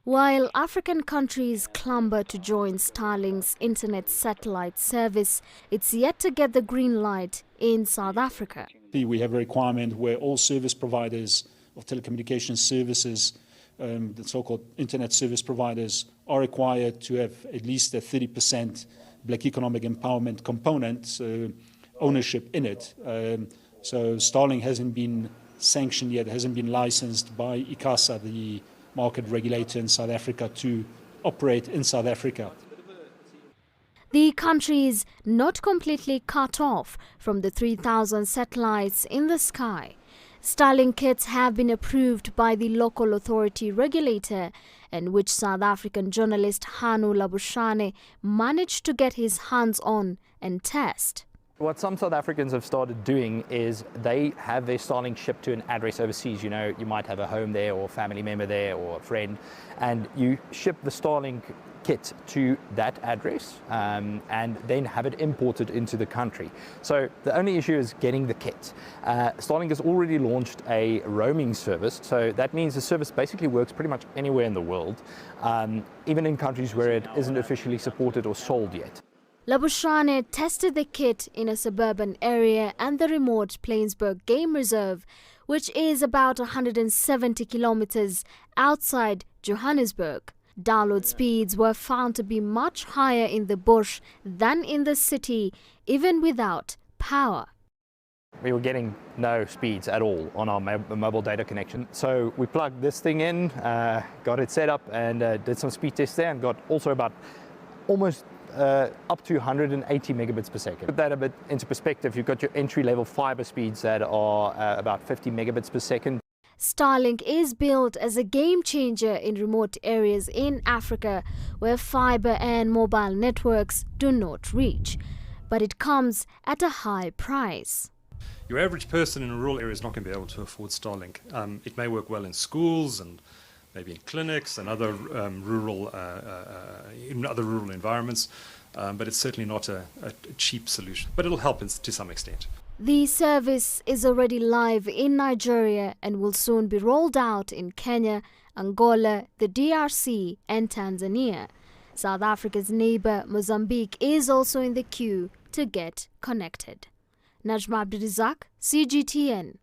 While African countries clamber to join Starlink's internet satellite service, it's yet to get the green light in South Africa. We have a requirement where all service providers of telecommunications services, the so-called internet service providers, are required to have at least a 30% black economic empowerment component, ownership in it. So Starlink hasn't been sanctioned yet, hasn't been licensed by ICASA, the market regulator in South Africa, to operate in South Africa. The country is not completely cut off from the 3,000 satellites in the sky. Starlink kits have been approved by the local authority regulator, and which South African journalist Hanu Labushane managed to get his hands on and test. What some South Africans have started doing is they have their Starlink shipped to an address overseas. You know, you might have a home there or a family member there or a friend, and you ship the Starlink kit to that address and then have it imported into the country. So the only issue is getting the kit. Starlink has already launched a roaming service, so that means the service basically works pretty much anywhere in the world, even in countries where it isn't officially supported or sold yet. Labushane tested the kit in a suburban area and the remote Plainsburg Game Reserve, which is about 170 kilometers outside Johannesburg. Download speeds were found to be much higher in the bush than in the city, even without power. We were getting no speeds at all on our mobile data connection. So we plugged this thing in, got it set up and did some speed tests there and got also about almost up to 180 megabits per second. Put that a bit into perspective, you've got your entry-level fibre speeds that are about 50 megabits per second. Starlink is billed as a game changer in remote areas in Africa where fibre and mobile networks do not reach. But it comes at a high price. Your average person in a rural area is not going to be able to afford Starlink. It may work well in schools and maybe in clinics and other rural environments, but it's certainly not a cheap solution. But it'll help to some extent. The service is already live in Nigeria and will soon be rolled out in Kenya, Angola, the DRC and Tanzania. South Africa's neighbor Mozambique is also in the queue to get connected. Najma Abdurizak, CGTN.